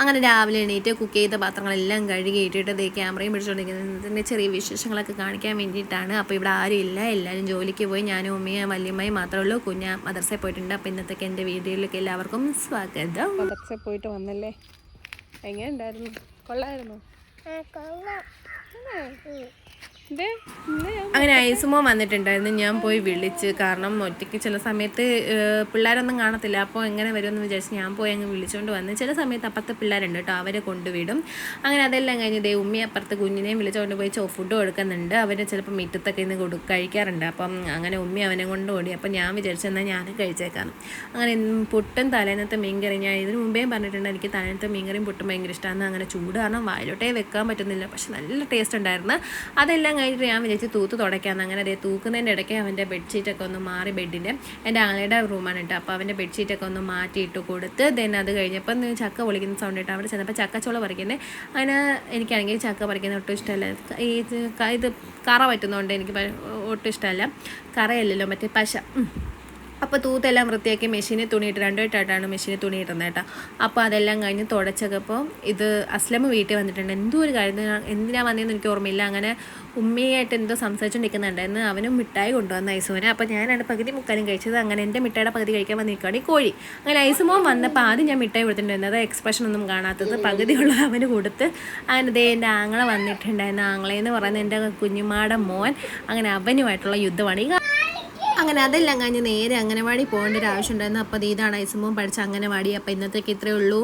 അങ്ങനെ രാവിലെ എണീറ്റ് കുക്ക് ചെയ്ത പാത്രങ്ങളെല്ലാം കഴുകി ഇട്ടിട്ട് ദേ ക്യാമറയും പിടിച്ചുകൊണ്ടിരിക്കുന്നതിൻ്റെ ചെറിയ വിശേഷങ്ങളൊക്കെ കാണിക്കാൻ വേണ്ടിയിട്ടാണ്. അപ്പോൾ ഇവിടെ ആരും ഇല്ല, എല്ലാവരും ജോലിക്ക് പോയി. ഞാനും ഉമ്മയും വല്യമ്മയും മാത്രമേ ഉള്ളൂ. കുഞ്ഞ് മദർസയിൽ പോയിട്ടുണ്ട്. അപ്പോൾ ഇന്നത്തേക്ക് എൻ്റെ വീഡിയോയിലേക്ക് എല്ലാവർക്കും സ്വാഗതം. മദർസയിൽ പോയിട്ട് വന്നല്ലേ, എങ്ങനെ ഉണ്ടായിരുന്നു? കൊള്ളായിരുന്നു. അങ്ങനെ ഐസുമോ വന്നിട്ടുണ്ടായിരുന്നു. ഞാൻ പോയി വിളിച്ച്, കാരണം ഒറ്റയ്ക്ക് ചില സമയത്ത് പിള്ളേരൊന്നും കാണത്തില്ല. അപ്പോൾ എങ്ങനെ വരുമെന്ന് വിചാരിച്ച് ഞാൻ പോയി അങ്ങ് വിളിച്ചുകൊണ്ട് വന്ന്. ചില സമയത്ത് അപ്പുറത്ത് പിള്ളേരുണ്ട് കേട്ടോ, അവരെ കൊണ്ടുവിടും. അങ്ങനെ അതെല്ലാം കഴിഞ്ഞ് ദേ ഉമ്മി അപ്പുറത്ത് കുഞ്ഞിനെയും വിളിച്ചുകൊണ്ട് പോയി ഫുഡ് കൊടുക്കുന്നുണ്ട്. അവർ ചിലപ്പോൾ മിറ്റത്തൊക്കെ ഇന്ന് കഴിക്കാറുണ്ട്. അപ്പം അങ്ങനെ ഉമ്മി അവനെ കൊണ്ട് ഓടി. അപ്പം ഞാൻ വിചാരിച്ചെന്നാൽ ഞാനും കഴിച്ചേക്കാം. അങ്ങനെ പുട്ടും തലേന്നത്തെ മീൻകറി, ഞാൻ ഇതിന് മുമ്പേ പറഞ്ഞിട്ടുണ്ട് എനിക്ക് തലേന്നത്തെ മീൻകറിയും പുട്ടും ഭയങ്കര ഇഷ്ടമാണ്. അങ്ങനെ ചൂട് കാരണം വായിലോട്ടേ വെക്കാൻ പറ്റുന്നില്ല, പക്ഷെ നല്ല ടേസ്റ്റ് ഉണ്ടായിരുന്നു. അതെല്ലാം കഴിഞ്ഞിട്ട് ഞാൻ വിചാരിച്ച് തൂത്ത് തുടയ്ക്കാമെന്ന്. അങ്ങനെ അതേ തൂക്കുന്നതിൻ്റെ ഇടയ്ക്ക് അവൻ്റെ ബെഡ്ഷീറ്റൊക്കെ ഒന്ന് മാറി, ബെഡിൻ്റെ എൻ്റെ ആങ്ങളുടെ റൂമാണ് കേട്ടോ. അപ്പോൾ അവൻ്റെ ബെഡ്ഷീറ്റൊക്കെ ഒന്ന് മാറ്റിയിട്ട് കൊടുത്ത് ദെൻ അത് കഴിഞ്ഞപ്പോൾ ചക്ക പൊളിക്കുന്ന സൗണ്ട് ഇട്ട് അവിടെ ചെന്നപ്പോൾ ചക്കച്ചോള പറിക്കുന്നത്. അങ്ങനെ എനിക്കാണെങ്കിൽ ചക്ക പറിക്കുന്നത് ഒട്ടും ഇഷ്ടമല്ല. ഇത് കറ പറ്റുന്നതുകൊണ്ട് എനിക്ക് ഒട്ടും ഇഷ്ടമല്ല. കറയല്ലല്ലോ, മറ്റേ പശ. അപ്പോൾ തൂത്തെല്ലാം വൃത്തിയാക്കി മെഷീനിൽ തുണിയിട്ട് 2 വട്ടമായിട്ടാണ് മെഷീനിൽ തുണിയിടുന്നത് കേട്ടോ. അപ്പോൾ അതെല്ലാം കഴിഞ്ഞ് തുടച്ചപ്പോൾ ഇത് അസ്ലമ വീട്ടിൽ വന്നിട്ടുണ്ട്. എന്തോ ഒരു കാര്യം, എന്തിനാണ് വന്നതെന്ന് എനിക്ക് ഓർമ്മയില്ല. അങ്ങനെ ഉമ്മയായിട്ട് എന്തോ സംസാരിച്ചുകൊണ്ടിരിക്കുന്നുണ്ടായിരുന്നു. അവനും മിഠായി കൊണ്ടുവന്ന ഐസുമോനെ. അപ്പോൾ ഞാനാണ് പകുതി മുക്കാലും കഴിച്ചത്. അങ്ങനെ എൻ്റെ മിഠായിയുടെ പകുതി കഴിക്കാൻ വന്ന് നിൽക്കുകയാണ് ഈ കോഴി. അങ്ങനെ ഐസുമോൻ വന്നപ്പോൾ ആദ്യം ഞാൻ മിഠായി കൊടുത്തിട്ടുണ്ടായിരുന്നു. അത് എക്സ്പ്രഷൻ ഒന്നും കാണാത്തത് പകുതിയുള്ളത് അവന് കൊടുത്ത്. അങ്ങനെ ദേ എൻ്റെ ആങ്ങളെ വന്നിട്ടുണ്ടായിരുന്നു. ആങ്ങളെന്ന് പറയുന്നത് എൻ്റെ കുഞ്ഞുമാടെ മോൻ. അങ്ങനെ അവനുമായിട്ടുള്ള യുദ്ധമാണ് ഈ. അങ്ങനെ അതെല്ലാം കഴിഞ്ഞ് നേരെ അംഗനവാടി പോകേണ്ട ഒരു ആവശ്യം ഉണ്ടായിരുന്നു. അപ്പോൾ ഇതാണ് ഐസുമോൻ പഠിച്ച അംഗനവാടി. അപ്പോൾ ഇന്നത്തേക്ക് ഇത്രയേ ഉള്ളൂ.